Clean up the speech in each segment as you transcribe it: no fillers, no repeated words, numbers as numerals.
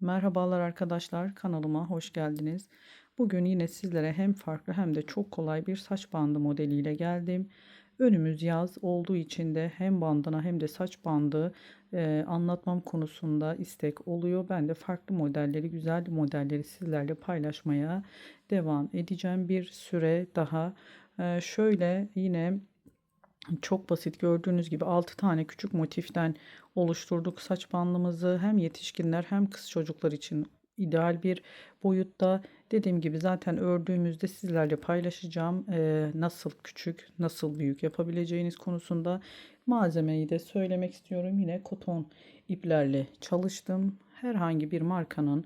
Merhabalar arkadaşlar, kanalıma hoş geldiniz. Bugün yine sizlere hem farklı hem de çok kolay bir saç bandı modeliyle geldim. Önümüz yaz olduğu için de hem bandana hem de saç bandı anlatmam konusunda istek oluyor. Ben de farklı modelleri, güzel modelleri sizlerle paylaşmaya devam edeceğim bir süre daha. Şöyle yine çok basit, gördüğünüz gibi 6 tane küçük motiften oluşturduk saç bandımızı. Hem yetişkinler hem kız çocuklar için ideal bir boyutta. Dediğim gibi zaten ördüğümüzde sizlerle paylaşacağım. Nasıl küçük, nasıl büyük yapabileceğiniz konusunda malzemeyi de söylemek istiyorum. Yine koton iplerle çalıştım. Herhangi bir markanın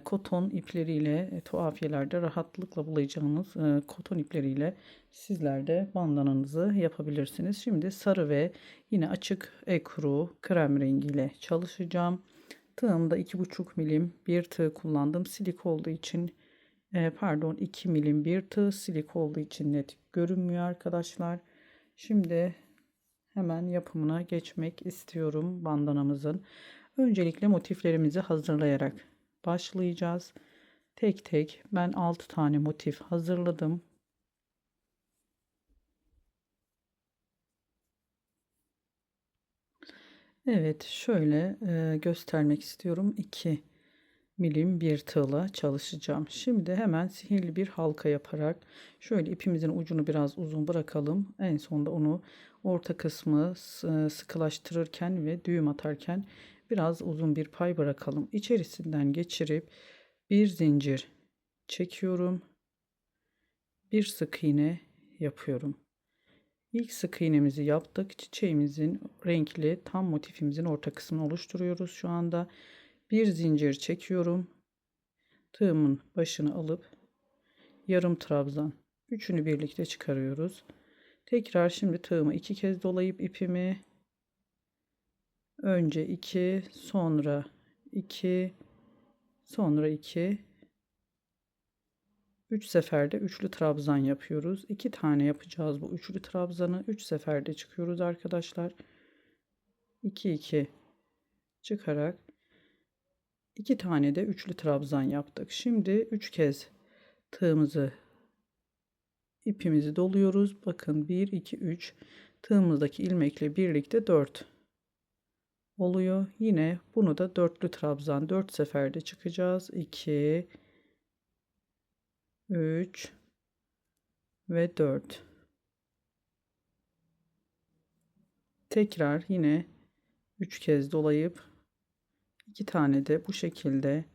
koton ipleriyle tuhafiyelerde rahatlıkla bulacağınız koton ipleriyle sizler de bandananızı yapabilirsiniz. Şimdi sarı ve yine açık ekru krem rengiyle çalışacağım. Tığımda 2,5 milim bir tığ kullandım. Silik olduğu için pardon 2 milim bir tığ, silik olduğu için net görünmüyor arkadaşlar. Şimdi hemen yapımına geçmek istiyorum bandanamızın. Öncelikle motiflerimizi hazırlayarak başlayacağız. Tek tek ben 6 tane motif hazırladım. Evet, şöyle göstermek istiyorum. 2 milim bir tığla çalışacağım. Şimdi hemen sihirli bir halka yaparak şöyle ipimizin ucunu biraz uzun bırakalım. En sonda onu orta kısmı sıkılaştırırken ve düğüm atarken biraz uzun bir pay bırakalım. İçerisinden geçirip bir zincir çekiyorum. Bir sık iğne yapıyorum. İlk sık iğnemizi yaptık. Çiçeğimizin renkli tam motifimizin orta kısmını oluşturuyoruz şu anda. Bir zincir çekiyorum. Tığımın başını alıp yarım trabzan. Üçünü birlikte çıkarıyoruz. Tekrar şimdi tığımı iki kez dolayıp ipimi önce 2, sonra 2, sonra 2, 3 seferde üçlü trabzan yapıyoruz. 2 tane yapacağız bu üçlü trabzanı. 3 seferde çıkıyoruz arkadaşlar. 2 2 çıkarak 2 tane de üçlü trabzan yaptık. Şimdi 3 kez tığımızı ipimizi doluyoruz. Bakın 1 2 3 tığımızdaki ilmekle birlikte 4 oluyor. Yine bunu da dörtlü trabzan 4 seferde çıkacağız. 2 3 ve 4. Tekrar yine 3 kez dolayıp 2 tane de bu şekilde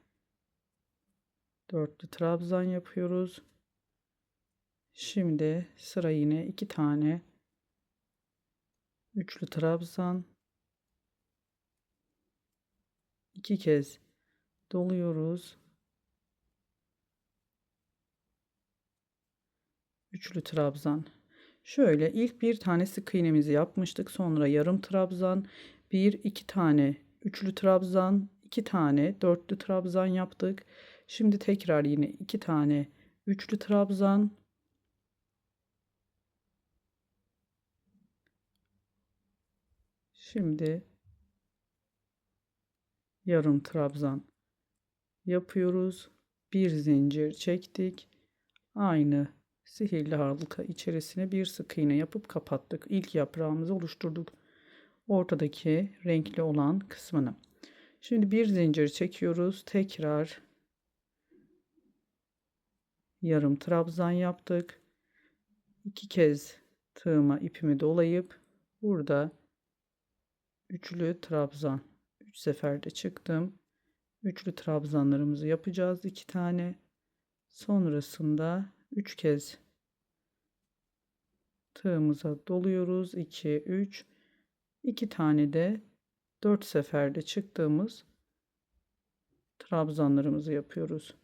dörtlü trabzan yapıyoruz. Şimdi sıra yine 2 tane üçlü trabzan, 2 kez doluyoruz. Üçlü trabzan. Şöyle ilk bir tane sık iğnemizi yapmıştık. Sonra yarım trabzan, bir iki tane üçlü trabzan, iki tane dörtlü trabzan yaptık. Şimdi tekrar yine iki tane üçlü trabzan. Şimdi yarım trabzan yapıyoruz. Bir zincir çektik. Aynı sihirli halka içerisine bir sık iğne yapıp kapattık. İlk yaprağımızı oluşturduk. Ortadaki renkli olan kısmını. Şimdi bir zincir çekiyoruz. Tekrar yarım trabzan yaptık. 2 kez tığıma ipimi dolayıp burada üçlü trabzan 3 seferde çıktım. Üçlü trabzanlarımızı yapacağız 2 tane. Sonrasında 3 kez tığımıza doluyoruz. 2 3 2 tane de 4 seferde çıktığımız trabzanlarımızı yapıyoruz.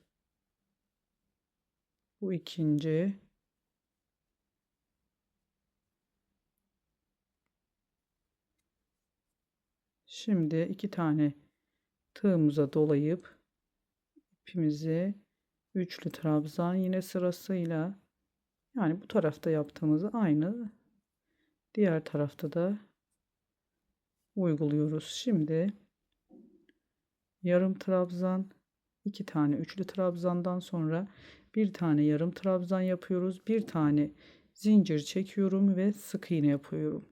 Bu ikinci. Şimdi 2 tane tığımıza dolayıp ipimizi üçlü trabzan yine sırasıyla, yani bu tarafta yaptığımızı aynı diğer tarafta da uyguluyoruz. Şimdi yarım trabzan, 2 tane üçlü trabzandan sonra bir tane yarım trabzan yapıyoruz. Bir tane zincir çekiyorum ve sık iğne yapıyorum.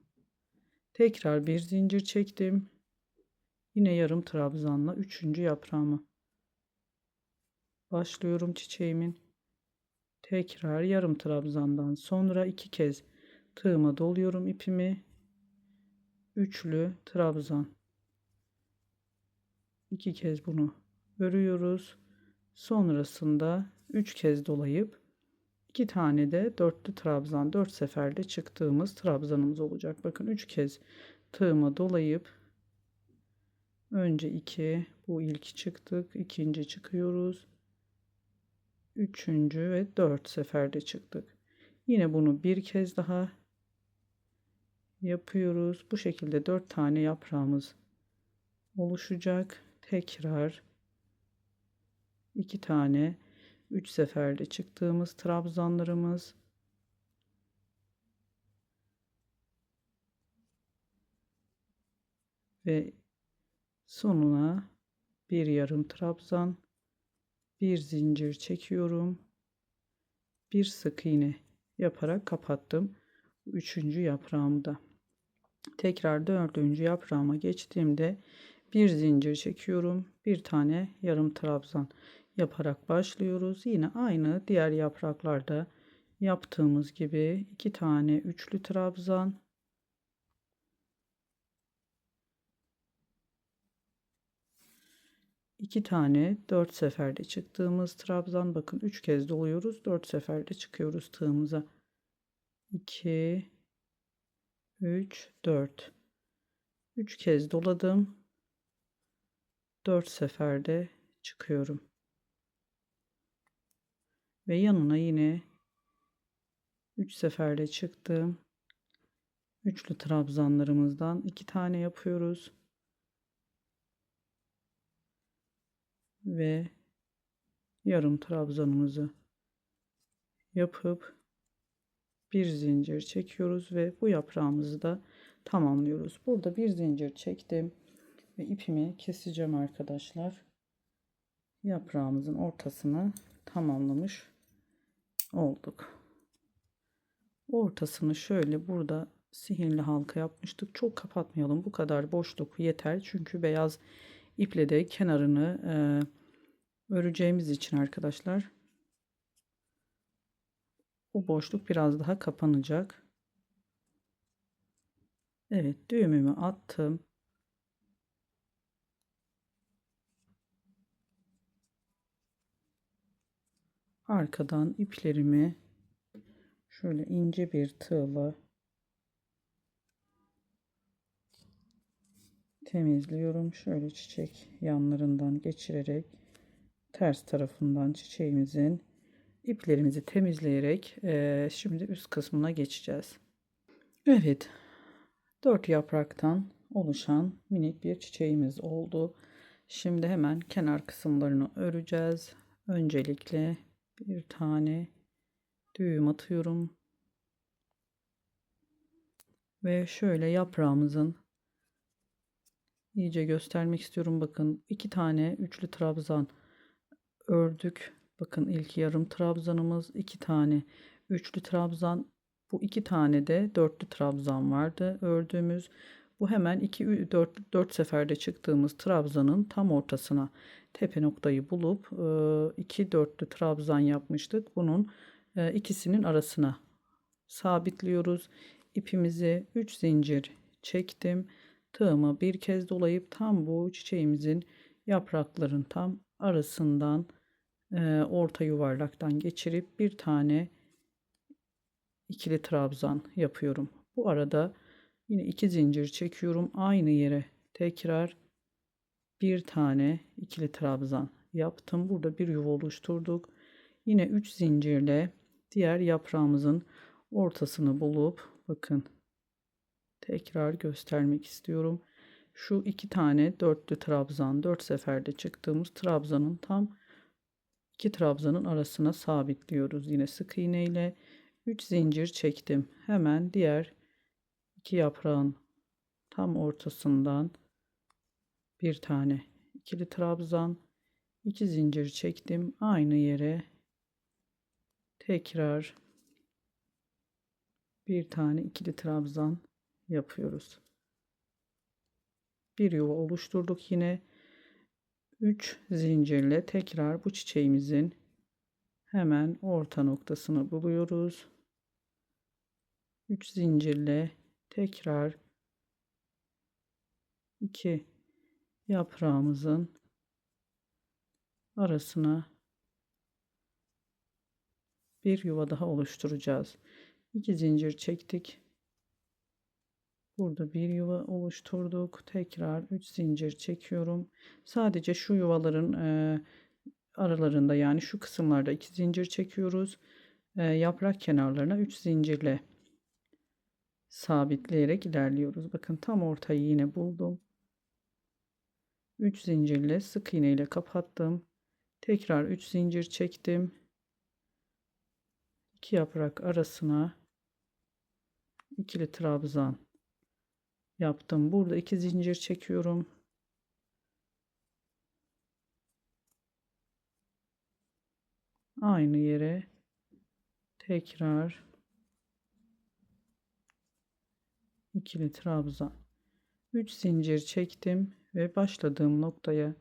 Tekrar bir zincir çektim. Yine yarım trabzanla üçüncü yaprağımı başlıyorum çiçeğimin. Tekrar yarım trabzandan sonra iki kez tığıma doluyorum ipimi. Üçlü trabzan. İki kez bunu örüyoruz. Sonrasında 3 kez dolayıp 2 tane de dörtlü trabzan, 4 seferde çıktığımız trabzanımız olacak. Bakın 3 kez tığıma dolayıp önce 2, bu ilk çıktık, ikinci çıkıyoruz. Üçüncü ve 4 seferde çıktık. Yine bunu bir kez daha yapıyoruz. Bu şekilde 4 tane yaprağımız oluşacak. Tekrar 2 tane 3 seferde çıktığımız trabzanlarımız ve sonuna bir yarım trabzan, bir zincir çekiyorum, bir sık iğne yaparak kapattım. Üçüncü yaprağımı da tekrar dördüncü yaprağıma geçtiğimde bir zincir çekiyorum, bir tane yarım trabzan yaparak başlıyoruz. Yine aynı diğer yapraklarda yaptığımız gibi iki tane üçlü trabzan, iki tane 4 seferde çıktığımız trabzan. Bakın 3 kez doluyoruz, 4 seferde çıkıyoruz tığımıza. 2 3 4 3 kez doladım, 4 seferde çıkıyorum ve yanına yine 3 seferde çıktım. Üçlü trabzanlarımızdan 2 tane yapıyoruz ve yarım trabzanımızı yapıp bir zincir çekiyoruz ve bu yaprağımızı da tamamlıyoruz. Burada bir zincir çektim ve ipimi keseceğim arkadaşlar. Yaprağımızın ortasını tamamlamış olduk. Ortasını şöyle burada sihirli halka yapmıştık. Çok kapatmayalım. Bu kadar boşluk yeter. Çünkü beyaz iple de kenarını öreceğimiz için arkadaşlar bu boşluk biraz daha kapanacak. Evet, düğümümü attım. Arkadan iplerimi şöyle ince bir tığla temizliyorum. Şöyle çiçek yanlarından geçirerek ters tarafından çiçeğimizin iplerimizi temizleyerek şimdi üst kısmına geçeceğiz. Evet, 4 yapraktan oluşan minik bir çiçeğimiz oldu. Şimdi hemen kenar kısımlarını öreceğiz. Öncelikle bir tane düğüm atıyorum ve şöyle yaprağımızın iyice göstermek istiyorum. Bakın 2 tane üçlü trabzan ördük. Bakın ilk yarım trabzanımız, 2 tane üçlü trabzan, bu 2 tane de dörtlü trabzan vardı ördüğümüz. Bu hemen 2 4 seferde çıktığımız trabzanın tam ortasına tepe noktayı bulup 2 dörtlü trabzan yapmıştık. Bunun ikisinin arasına sabitliyoruz. İpimizi 3 zincir çektim. Tığımı bir kez dolayıp tam bu çiçeğimizin yaprakların tam arasından orta yuvarlaktan geçirip bir tane ikili trabzan yapıyorum. Bu arada yine 2 zincir çekiyorum. Aynı yere tekrar bir tane ikili trabzan yaptım. Burada bir yuva oluşturduk. Yine 3 zincirle diğer yaprağımızın ortasını bulup bakın tekrar göstermek istiyorum. Şu 2 tane dörtlü trabzan, 4 seferde çıktığımız trabzanın tam 2 trabzanın arasına sabitliyoruz. Yine sık iğne ile 3 zincir çektim. Hemen diğer iki yaprağın tam ortasından bir tane ikili trabzan, 2 zincir çektim. Aynı yere tekrar bir tane ikili trabzan yapıyoruz. Bir yuva oluşturduk. Yine 3 zincirle tekrar bu çiçeğimizin hemen orta noktasını buluyoruz. 3 zincirle tekrar 2 yaprağımızın arasına bir yuva daha oluşturacağız. 2 zincir çektik. Burada bir yuva oluşturduk. Tekrar 3 zincir çekiyorum. Sadece şu yuvaların aralarında, yani şu kısımlarda 2 zincir çekiyoruz. Yaprak kenarlarına 3 zincirle sabitleyerek ilerliyoruz. Bakın tam ortayı yine buldum. 3 zincirle sık iğne ile kapattım. Tekrar 3 zincir çektim. 2 yaprak arasına ikili trabzan yaptım. Burada 2 zincir çekiyorum. Aynı yere tekrar ikili trabzan, 3 zincir çektim ve başladığım noktaya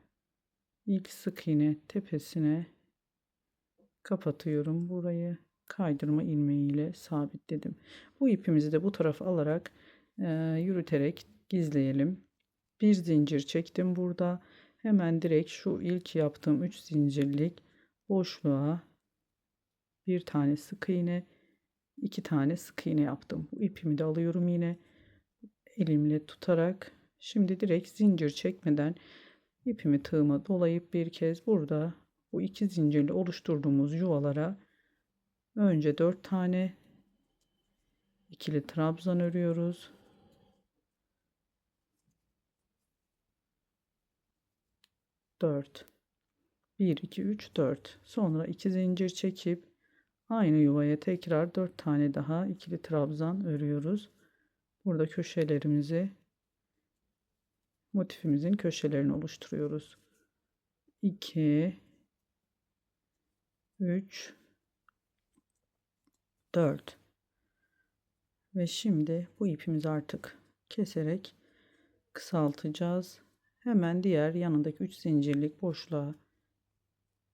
ilk sık iğne tepesine kapatıyorum. Burayı kaydırma ilmeğiyle sabitledim. Bu ipimizi de bu tarafa alarak yürüterek gizleyelim. Bir zincir çektim burada. Hemen direkt şu ilk yaptığım 3 zincirlik boşluğa bir tane sık iğne, 2 tane sık iğne yaptım. Bu ipimi de alıyorum yine elimle tutarak. Şimdi direkt zincir çekmeden ipimi tığıma dolayıp bir kez burada bu 2 zincirli oluşturduğumuz yuvalara önce 4 tane ikili trabzan örüyoruz. 4, 1 2 3 4, sonra 2 zincir çekip aynı yuvaya tekrar 4 tane daha ikili trabzan örüyoruz. Burada köşelerimizi, motifimizin köşelerini oluşturuyoruz. 2 3 4 ve şimdi bu ipimizi artık keserek kısaltacağız. Hemen diğer yanındaki 3 zincirlik boşluğa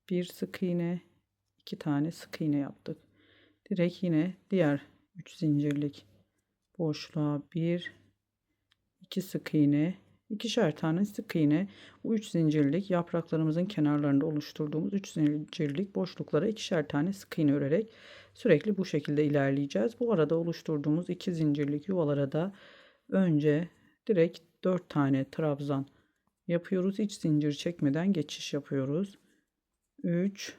bir sık iğne, 2 tane sık iğne yaptık. Direkt yine diğer 3 zincirlik boşluğa 1 2 sık iğne, ikişer tane sık iğne. Bu 3 zincirlik yapraklarımızın kenarlarında oluşturduğumuz 3 zincirlik boşluklara ikişer tane sık iğne örerek sürekli bu şekilde ilerleyeceğiz. Bu arada oluşturduğumuz 2 zincirlik yuvalara da önce direkt 4 tane trabzan yapıyoruz. Hiç zincir çekmeden geçiş yapıyoruz. 3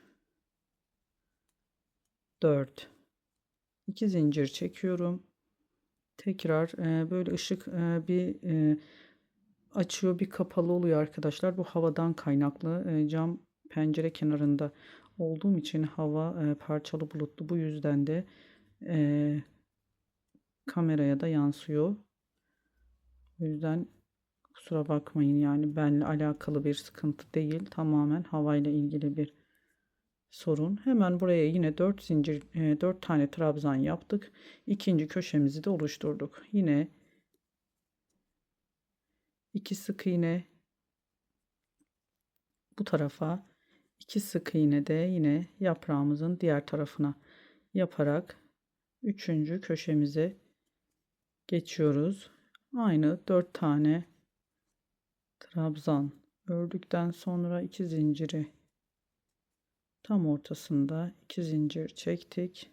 4 2 zincir çekiyorum. Tekrar böyle ışık bir açıyor bir kapalı oluyor arkadaşlar. Bu havadan kaynaklı. Cam pencere kenarında olduğum için hava parçalı bulutlu. Bu yüzden de e, kameraya da yansıyor. O yüzden kusura bakmayın, yani benle alakalı bir sıkıntı değil. Tamamen havayla ilgili bir sorun. Hemen buraya yine 4 zincir 4 tane trabzan yaptık. İkinci köşemizi de oluşturduk. Yine 2 sık iğne bu tarafa, 2 sık iğne de yine yaprağımızın diğer tarafına yaparak üçüncü köşemize geçiyoruz. Aynı 4 tane trabzan ördükten sonra 2 zinciri tam ortasında 2 zincir çektik.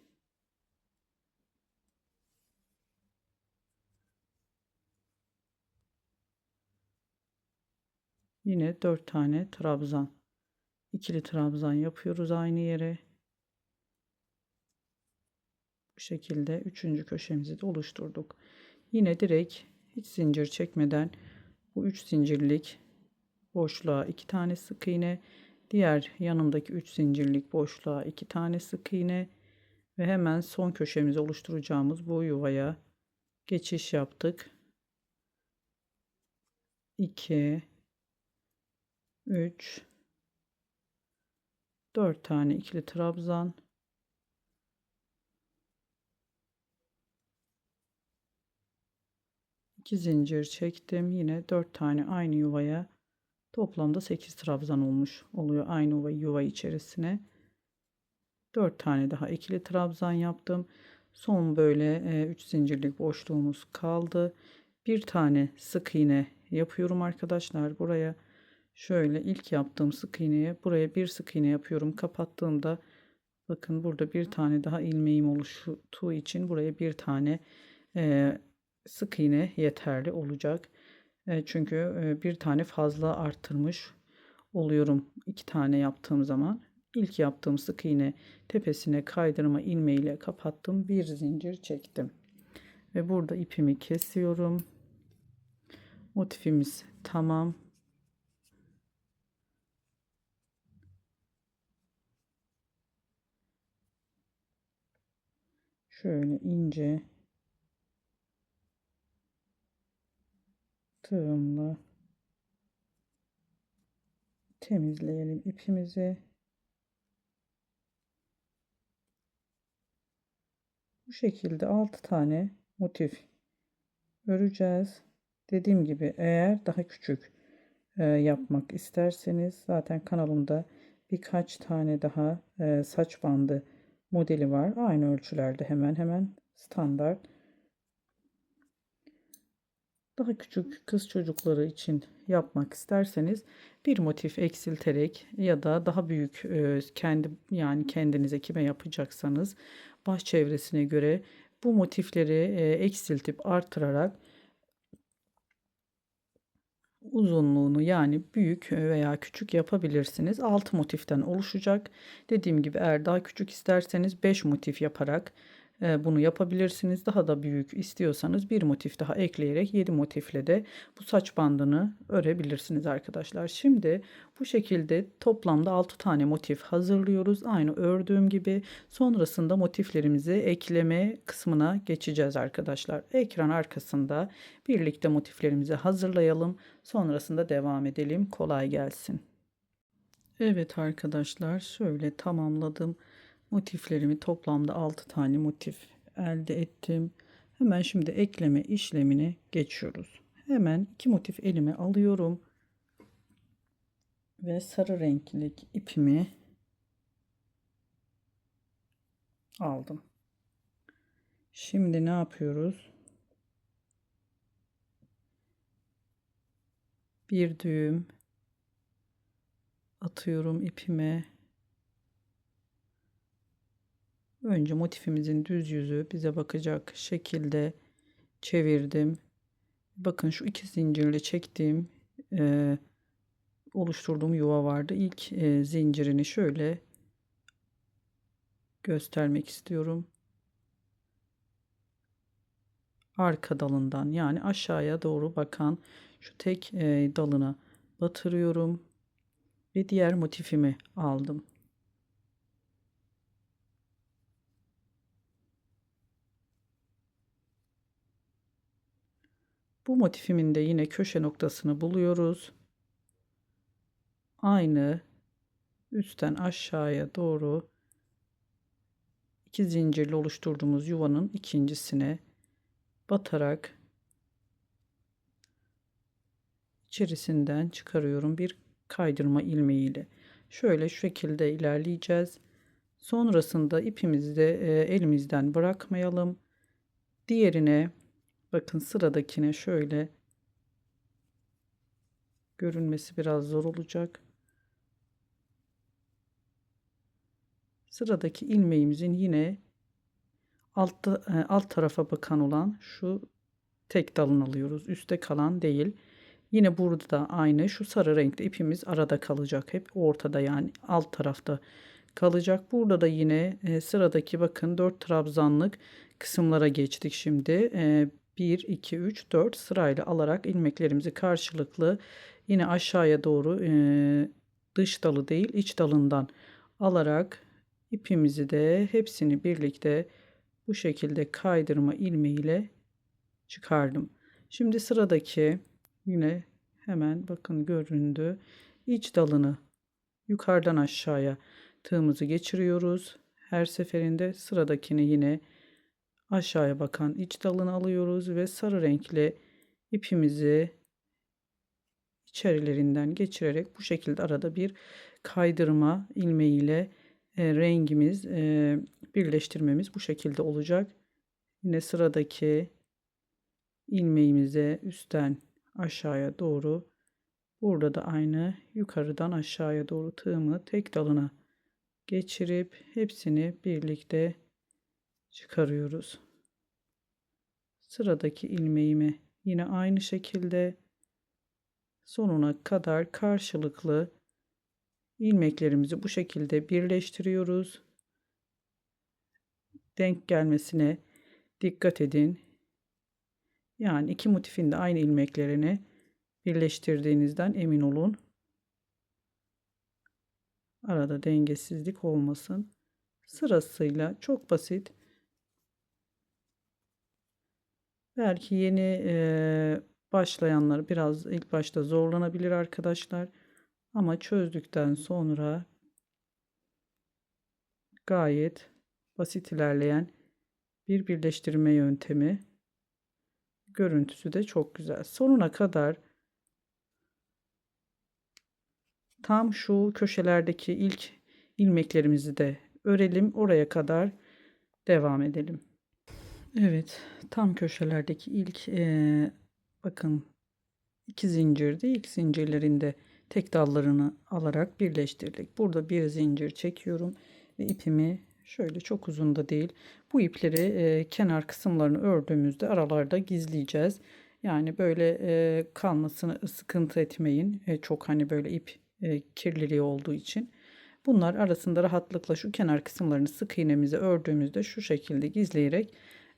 Yine 4 tane trabzan, ikili trabzan yapıyoruz aynı yere. Bu şekilde üçüncü köşemizi de oluşturduk. Yine direkt hiç zincir çekmeden bu 3 zincirlik boşluğa 2 tane sık iğne, diğer yanındaki 3 zincirlik boşluğa 2 tane sık iğne ve hemen son köşemizi oluşturacağımız bu yuvaya geçiş yaptık. 2 3, 4 tane ikili trabzan, 2 zincir çektim. Yine 4 tane aynı yuvaya, toplamda 8 trabzan olmuş oluyor aynı yuva içerisine. 4 tane daha ikili trabzan yaptım. Son böyle 3 zincirlik boşluğumuz kaldı. Bir tane sık iğne yapıyorum arkadaşlar. Buraya şöyle ilk yaptığım sık iğneye buraya bir sık iğne yapıyorum. Kapattığımda bakın burada bir tane daha ilmeğim oluştuğu için buraya bir tane e, sık iğne yeterli olacak. Çünkü bir tane fazla arttırmış oluyorum iki tane yaptığım zaman. İlk yaptığım sık iğne tepesine kaydırma ilmeğiyle kapattım. Bir zincir çektim. Ve burada ipimi kesiyorum. Motifimiz tamam. Şöyle ince tığımla temizleyelim ipimizi. Bu şekilde 6 tane motif öreceğiz. Dediğim gibi eğer daha küçük yapmak isterseniz zaten kanalımda birkaç tane daha saç bandı modeli var. Aynı ölçülerde hemen hemen standart. Daha küçük kız çocukları için yapmak isterseniz bir motif eksilterek ya da daha büyük yani kendinize kime yapacaksanız baş çevresine göre bu motifleri eksiltip artırarak uzunluğunu yani büyük veya küçük yapabilirsiniz. 6 motiften oluşacak. Dediğim gibi eğer daha küçük isterseniz 5 motif yaparak bunu yapabilirsiniz. Daha da büyük istiyorsanız bir motif daha ekleyerek 7 motifle de bu saç bandını örebilirsiniz arkadaşlar. Şimdi bu şekilde toplamda 6 tane motif hazırlıyoruz. Aynı ördüğüm gibi sonrasında motiflerimizi ekleme kısmına geçeceğiz arkadaşlar. Ekran arkasında birlikte motiflerimizi hazırlayalım. Sonrasında devam edelim. Kolay gelsin. Evet arkadaşlar şöyle tamamladım. Motiflerimi toplamda 6 tane motif elde ettim. Hemen şimdi ekleme işlemine geçiyoruz. Hemen iki motif elime alıyorum. Ve sarı renklik ipimi aldım. Şimdi ne yapıyoruz? Bir düğüm atıyorum ipime. Önce motifimizin düz yüzü bize bakacak şekilde çevirdim. Bakın şu iki zincirli çektiğim oluşturduğum yuva vardı. İlk zincirini şöyle göstermek istiyorum. Arka dalından yani aşağıya doğru bakan şu tek dalına batırıyorum ve diğer motifimi aldım. Bu motifimin de yine köşe noktasını buluyoruz. Aynı üstten aşağıya doğru iki zincirli oluşturduğumuz yuvanın ikincisine batarak içerisinden çıkarıyorum bir kaydırma ilmeğiyle. Şöyle şu şekilde ilerleyeceğiz. Sonrasında ipimizi de elimizden bırakmayalım. Diğerine bakın sıradakine şöyle görünmesi biraz zor olacak. Sıradaki ilmeğimizin yine alt tarafa bakan olan şu tek dalını alıyoruz. Üste kalan değil. Yine burada da aynı şu sarı renkli ipimiz arada kalacak. Hep ortada yani alt tarafta kalacak. Burada da yine sıradaki bakın 4 trabzanlık kısımlara geçtik şimdi. 1, 2, 3, 4 sırayla alarak ilmeklerimizi karşılıklı yine aşağıya doğru dış dalı değil iç dalından alarak ipimizi de hepsini birlikte bu şekilde kaydırma ilmeğiyle çıkardım. Şimdi sıradaki yine hemen bakın göründü. iç dalını yukarıdan aşağıya tığımızı geçiriyoruz. Her seferinde sıradakini yine aşağıya bakan iç dalını alıyoruz ve sarı renkli ipimizi içerilerinden geçirerek bu şekilde arada bir kaydırma ilmeğiyle rengimiz birleştirmemiz bu şekilde olacak. Yine sıradaki ilmeğimize üstten aşağıya doğru, burada da aynı yukarıdan aşağıya doğru tığımı tek dalına geçirip hepsini birlikte çıkarıyoruz. Sıradaki ilmeğimi yine aynı şekilde sonuna kadar karşılıklı ilmeklerimizi bu şekilde birleştiriyoruz. Denk gelmesine dikkat edin. Yani iki motifin de aynı ilmeklerini birleştirdiğinizden emin olun. Arada dengesizlik olmasın. Sırasıyla çok basit. Belki yeni başlayanlar biraz ilk başta zorlanabilir arkadaşlar. Ama çözdükten sonra gayet basit ilerleyen bir birleştirme yöntemi. Görüntüsü de çok güzel. Sonuna kadar tam şu köşelerdeki ilk ilmeklerimizi de örelim. Oraya kadar devam edelim. Evet, tam köşelerdeki ilk bakın iki zincirdi. İlk zincirlerinde tek dallarını alarak birleştirdik. Burada bir zincir çekiyorum ve ipimi şöyle çok uzun da değil. Bu ipleri kenar kısımlarını ördüğümüzde aralarda gizleyeceğiz. Yani böyle kalmasını sıkıntı etmeyin. Çok hani böyle ip kirliliği olduğu için. Bunlar arasında rahatlıkla şu kenar kısımlarını sık iğnemizi ördüğümüzde şu şekilde gizleyerek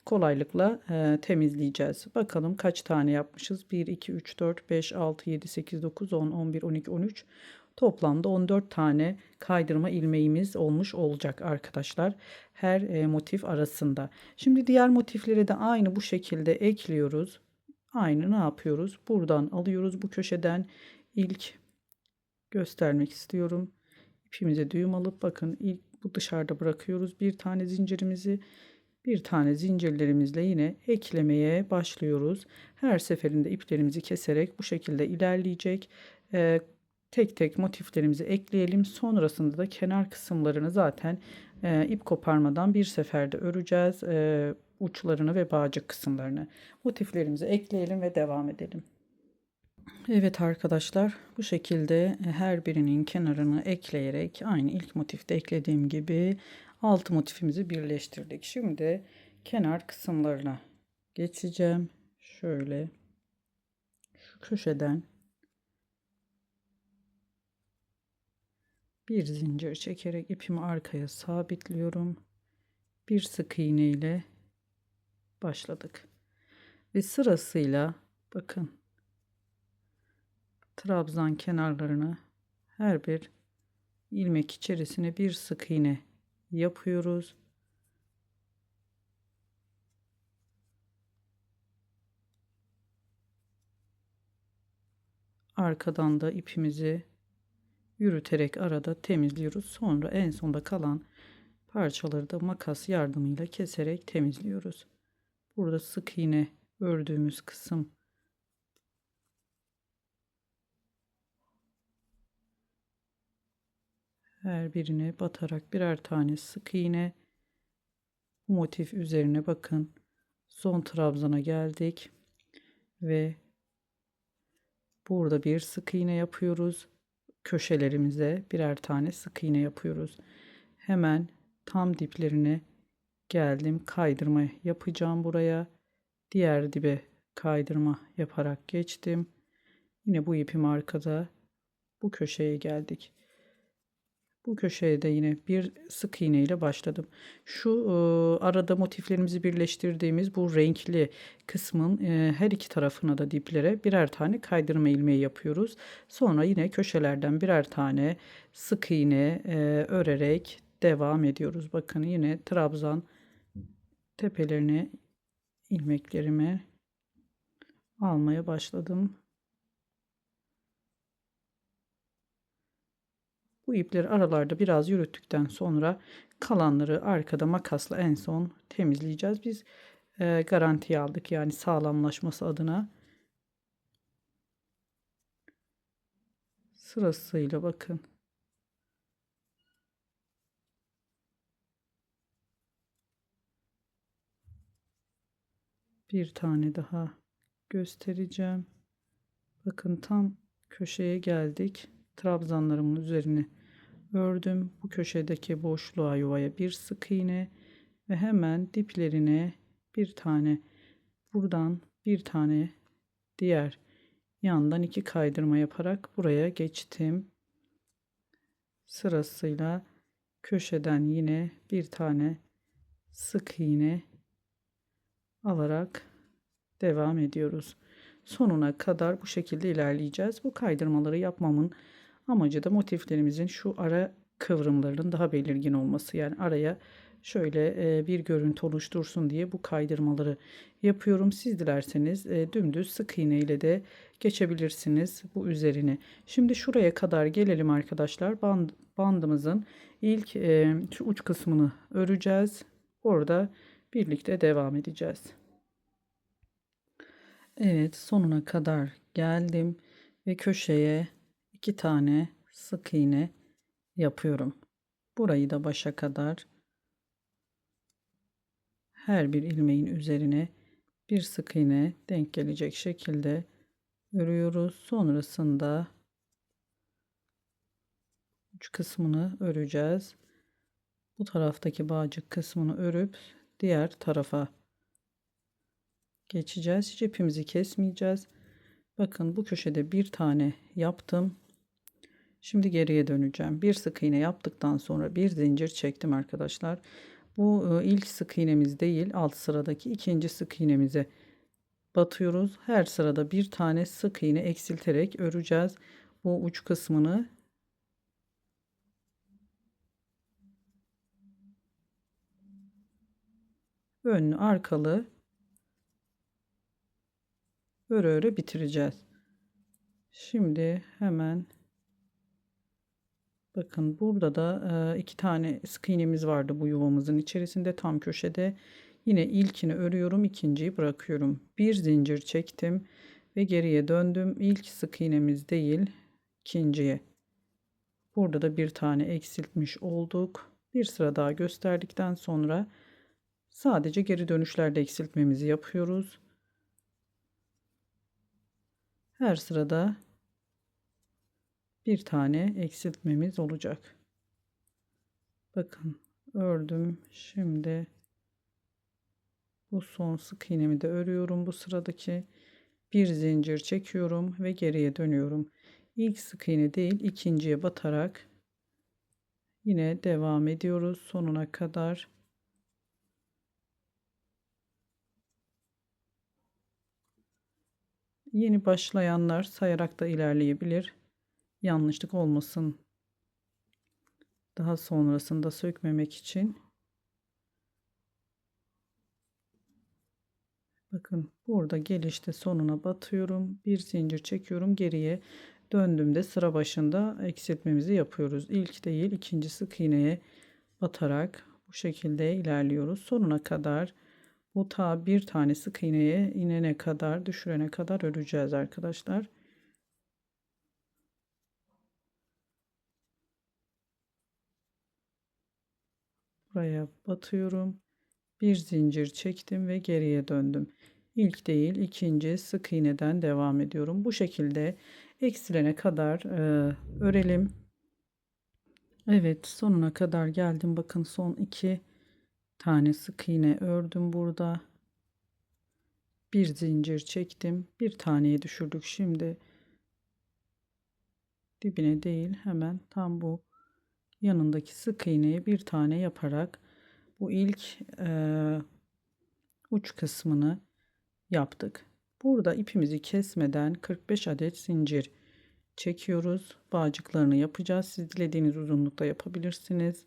kolaylıkla temizleyeceğiz. Bakalım kaç tane yapmışız? 1, 2, 3, 4, 5, 6, 7, 8, 9, 10, 11, 12, 13. Toplamda 14 tane kaydırma ilmeğimiz olmuş olacak arkadaşlar. Her motif arasında. Şimdi diğer motifleri de aynı bu şekilde ekliyoruz. Aynı ne yapıyoruz? Buradan alıyoruz, bu köşeden ilk göstermek istiyorum. İpimize düğüm alıp bakın ilk bu dışarıda bırakıyoruz bir tane zincirimizi. Bir tane zincirlerimizle yine eklemeye başlıyoruz. Her seferinde iplerimizi keserek bu şekilde ilerleyecek. Tek tek motiflerimizi ekleyelim. Sonrasında da kenar kısımlarını zaten ip koparmadan bir seferde öreceğiz. Uçlarını ve bağcık kısımlarını. Motiflerimizi ekleyelim ve devam edelim. Evet arkadaşlar, bu şekilde her birinin kenarını ekleyerek aynı ilk motifte eklediğim gibi altı motifimizi birleştirdik. Şimdi kenar kısımlarına geçeceğim. Şöyle şu köşeden bir zincir çekerek ipimi arkaya sabitliyorum. Bir sık iğne ile başladık. Ve sırasıyla bakın trabzan kenarlarını her bir ilmek içerisine bir sık iğne yapıyoruz. Arkadan da ipimizi yürüterek arada temizliyoruz. Sonra en sonda kalan parçaları da makas yardımıyla keserek temizliyoruz. Burada sık iğne ördüğümüz kısım her birine batarak birer tane sık iğne. Bu motif üzerine bakın. Son trabzana geldik ve burada bir sık iğne yapıyoruz. Köşelerimize birer tane sık iğne yapıyoruz. Hemen tam diplerine geldim. Kaydırma yapacağım buraya. Diğer dibe kaydırma yaparak geçtim. Yine bu ipim arkada. Bu köşeye geldik. Bu köşeye de yine bir sık iğne ile başladım. Şu arada motiflerimizi birleştirdiğimiz bu renkli kısmın her iki tarafına da diplere birer tane kaydırma ilmeği yapıyoruz. Sonra yine köşelerden birer tane sık iğne örerek devam ediyoruz. Bakın yine trabzan tepelerine ilmeklerimi almaya başladım. Bu ipleri aralarda biraz yürüttükten sonra kalanları arkada makasla en son temizleyeceğiz. Biz garantiye aldık, yani sağlamlaşması adına. Sırasıyla bakın. Bir tane daha göstereceğim. Bakın tam köşeye geldik. Trabzanlarımın üzerine ördüm. Bu köşedeki boşluğa, yuvaya bir sık iğne ve hemen diplerine bir tane, buradan bir tane, diğer yandan 2 kaydırma yaparak buraya geçtim. Sırasıyla köşeden yine bir tane sık iğne alarak devam ediyoruz. Sonuna kadar bu şekilde ilerleyeceğiz. Bu kaydırmaları yapmamın amacı da motiflerimizin şu ara kıvrımlarının daha belirgin olması. Yani araya şöyle bir görüntü oluştursun diye bu kaydırmaları yapıyorum. Siz dilerseniz dümdüz sık iğne ile de geçebilirsiniz bu üzerine. Şimdi şuraya kadar gelelim arkadaşlar. Bandımızın ilk şu uç kısmını öreceğiz. Orada birlikte devam edeceğiz. Evet, sonuna kadar geldim ve köşeye 2 tane sık iğne yapıyorum. Burayı da başa kadar her bir ilmeğin üzerine bir sık iğne denk gelecek şekilde örüyoruz. Sonrasında uç kısmını öreceğiz. Bu taraftaki bağcık kısmını örüp diğer tarafa geçeceğiz. Hiç ipimizi kesmeyeceğiz. Bakın bu köşede bir tane yaptım. Şimdi geriye döneceğim. Bir sık iğne yaptıktan sonra bir zincir çektim arkadaşlar. Bu ilk sık iğnemiz değil, alt sıradaki ikinci sık iğnemize batıyoruz. Her sırada bir tane sık iğne eksilterek öreceğiz. Bu uç kısmını önlü arkalı öre öre bitireceğiz. Şimdi hemen bakın, burada da 2 tane sık iğnemiz vardı bu yuvamızın içerisinde, tam köşede. Yine ilkini örüyorum, ikinciyi bırakıyorum. Bir zincir çektim ve geriye döndüm. İlk sık iğnemiz değil, ikinciye. Burada da bir tane eksiltmiş olduk. Bir sıra daha gösterdikten sonra sadece geri dönüşlerde eksiltmemizi yapıyoruz. Her sırada bir tane eksiltmemiz olacak. Bakın ördüm. Şimdi bu son sık iğnemi de örüyorum. Bu sıradaki bir zincir çekiyorum ve geriye dönüyorum. İlk sık iğne değil, ikinciye batarak yine devam ediyoruz sonuna kadar. Yeni başlayanlar sayarak da ilerleyebilir. Yanlışlık olmasın. Daha sonrasında sökmemek için. Bakın burada gelişte sonuna batıyorum. Bir zincir çekiyorum. Geriye döndüğümde sıra başında eksiltmemizi yapıyoruz. İlk değil, ikinci sık iğneye batarak bu şekilde ilerliyoruz. Sonuna kadar bu bir tane sık iğneye inene kadar, düşürene kadar öreceğiz arkadaşlar. Buraya batıyorum. Bir zincir çektim ve geriye döndüm. İlk değil, ikinci sık iğneden devam ediyorum. Bu şekilde eksilene kadar örelim. Evet, sonuna kadar geldim. Bakın son 2 tane sık iğne ördüm burada. Bir zincir çektim. Bir taneye düşürdük. Şimdi dibine değil, hemen tam bu yanındaki sık iğneye bir tane yaparak bu ilk uç kısmını yaptık. Burada ipimizi kesmeden 45 adet zincir çekiyoruz. Bağcıklarını yapacağız. Siz dilediğiniz uzunlukta yapabilirsiniz.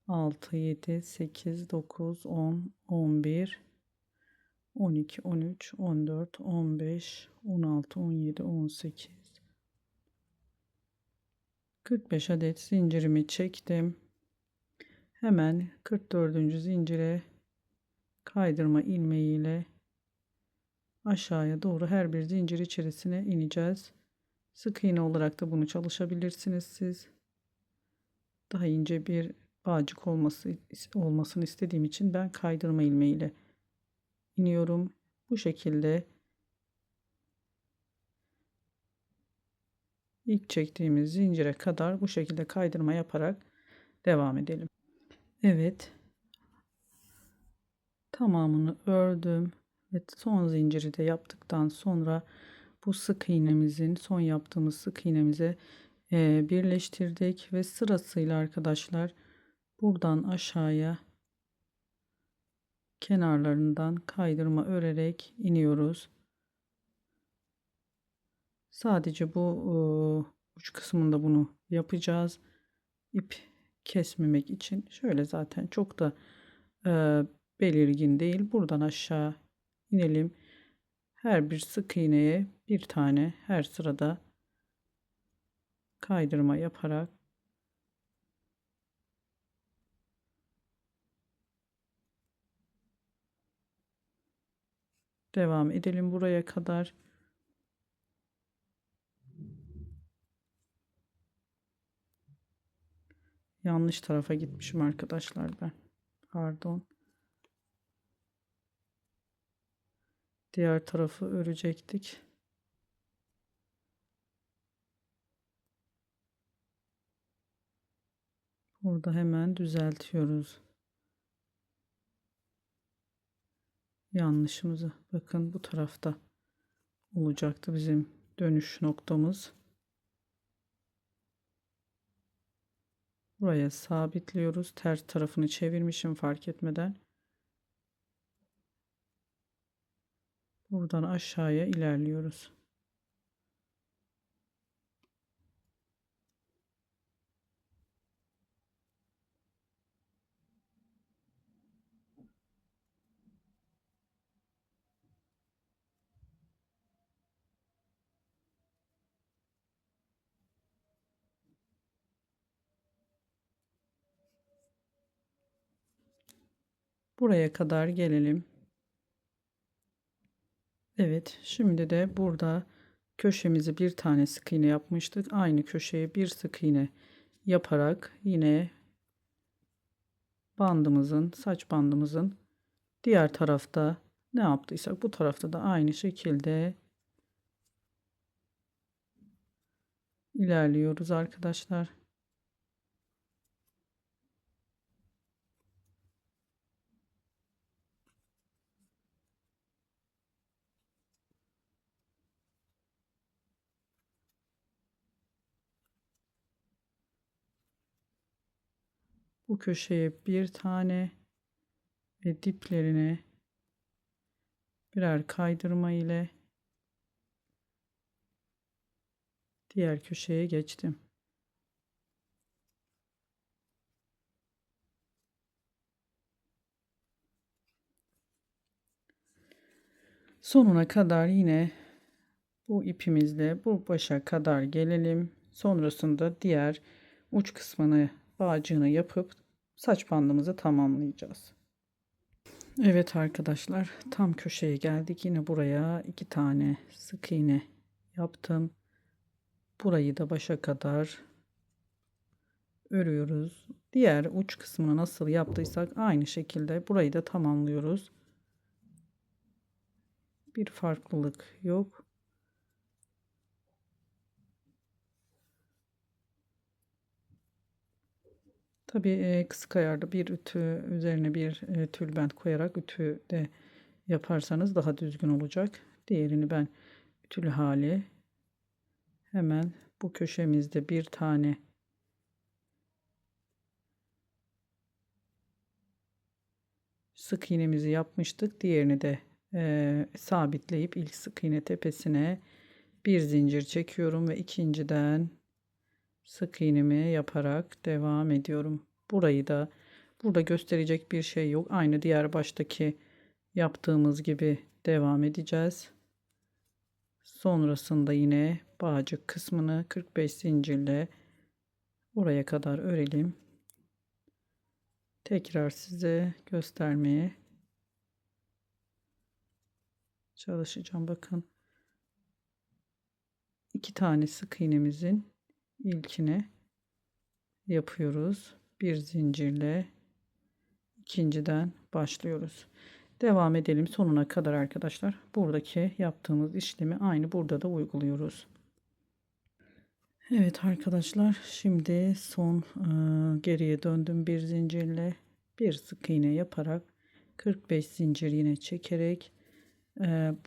6, 7, 8, 9, 10, 11, 12, 13, 14, 15, 16, 17, 18, 45 adet zincirimi çektim. Hemen 44. zincire kaydırma ilmeğiyle aşağıya doğru her bir zincir içerisine ineceğiz. Sık iğne olarak da bunu çalışabilirsiniz siz. Daha ince bir bağcık olmasını istediğim için ben kaydırma ilmeğiyle iniyorum. Bu şekilde ilk çektiğimiz zincire kadar bu şekilde kaydırma yaparak devam edelim. Evet, tamamını ördüm ve son zinciri de yaptıktan sonra bu sık iğnemizin son yaptığımız sık iğnemize birleştirdik ve sırasıyla arkadaşlar buradan aşağıya kenarlarından kaydırma örerek iniyoruz. Sadece bu uç kısmında bunu yapacağız. İp kesmemek için şöyle, zaten çok da e, belirgin değil. Buradan aşağı inelim. Her bir sık iğneye bir tane her sırada kaydırma yaparak devam edelim buraya kadar. Yanlış tarafa gitmişim arkadaşlar ben. Pardon. Diğer tarafı örecektik. Burada hemen düzeltiyoruz yanlışımızı. Bakın bu tarafta olacaktı bizim dönüş noktamız. Buraya sabitliyoruz. Ters tarafını çevirmişim fark etmeden. Buradan aşağıya ilerliyoruz. Buraya kadar gelelim. Evet, şimdi de burada köşemizi bir tane sık iğne yapmıştık. Aynı köşeye bir sık iğne yaparak yine bandımızın, saç bandımızın diğer tarafta ne yaptıysak bu tarafta da aynı şekilde ilerliyoruz arkadaşlar. Bu köşeye bir tane ve diplerine birer kaydırma ile diğer köşeye geçtim. Sonuna kadar yine bu ipimizle bu başa kadar gelelim. Sonrasında diğer uç kısmını, bağcığını yapıp saç bandımızı tamamlayacağız. Evet arkadaşlar, tam köşeye geldik. Yine buraya iki tane sık iğne yaptım. Burayı da başa kadar örüyoruz. Diğer uç kısmını nasıl yaptıysak aynı şekilde burayı da tamamlıyoruz. Bir farklılık yok. Tabii kısık ayarda bir ütü üzerine bir tülbent koyarak ütü de yaparsanız daha düzgün olacak. Diğerini ben ütülü hali hemen bu köşemizde bir tane sık iğnemizi yapmıştık. Diğerini de sabitleyip ilk sık iğne tepesine bir zincir çekiyorum ve ikinciden sık iğnemi yaparak devam ediyorum. Burayı da burada gösterecek bir şey yok. Aynı diğer baştaki yaptığımız gibi devam edeceğiz. Sonrasında yine bağcık kısmını 45 zincirle Oraya kadar örelim. Tekrar size göstermeye çalışacağım. Bakın. 2 tane sık iğnemizin ilkine yapıyoruz. Bir zincirle ikinciden başlıyoruz. Devam edelim sonuna kadar arkadaşlar. Buradaki yaptığımız işlemi aynı burada da uyguluyoruz. Evet arkadaşlar, şimdi son geriye döndüm bir zincirle bir sık iğne yaparak 45 zincir yine çekerek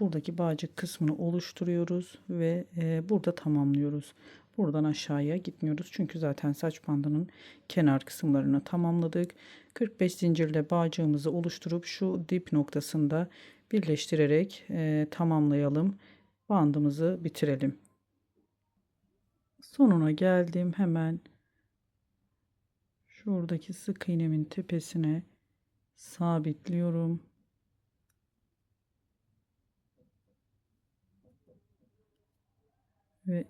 buradaki bağcık kısmını oluşturuyoruz ve burada tamamlıyoruz. Buradan aşağıya gitmiyoruz çünkü zaten saç bandının kenar kısımlarını tamamladık. 45 zincirle bağcığımızı oluşturup şu dip noktasında birleştirerek tamamlayalım. Bandımızı bitirelim. Sonuna geldim. Hemen şuradaki sık iğnemin tepesine sabitliyorum. Ve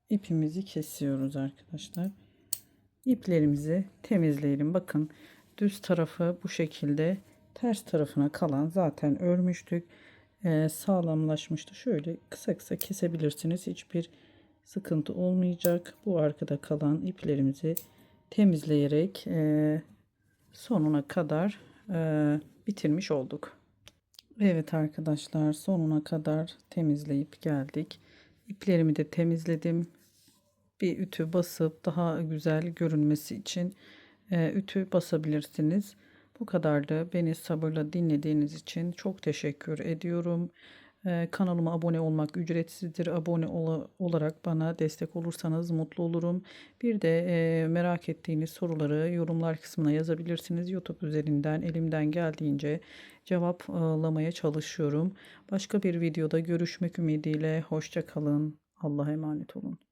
ipimizi kesiyoruz arkadaşlar. İplerimizi temizleyelim. Bakın düz tarafı bu şekilde, ters tarafına kalan zaten örmüştük. Sağlamlaşmıştı. Şöyle kısa kısa kesebilirsiniz. Hiçbir sıkıntı olmayacak. Bu arkada kalan iplerimizi temizleyerek sonuna kadar bitirmiş olduk. Evet arkadaşlar, sonuna kadar temizleyip geldik. İplerimi de temizledim. Bir ütü basıp daha güzel görünmesi için ütü basabilirsiniz. Bu kadardı. Beni sabırla dinlediğiniz için çok teşekkür ediyorum. Kanalıma abone olmak ücretsizdir. Abone olarak bana destek olursanız mutlu olurum. Bir de merak ettiğiniz soruları yorumlar kısmına yazabilirsiniz. YouTube üzerinden elimden geldiğince cevaplamaya çalışıyorum. Başka bir videoda görüşmek ümidiyle. Hoşça kalın. Allah'a emanet olun.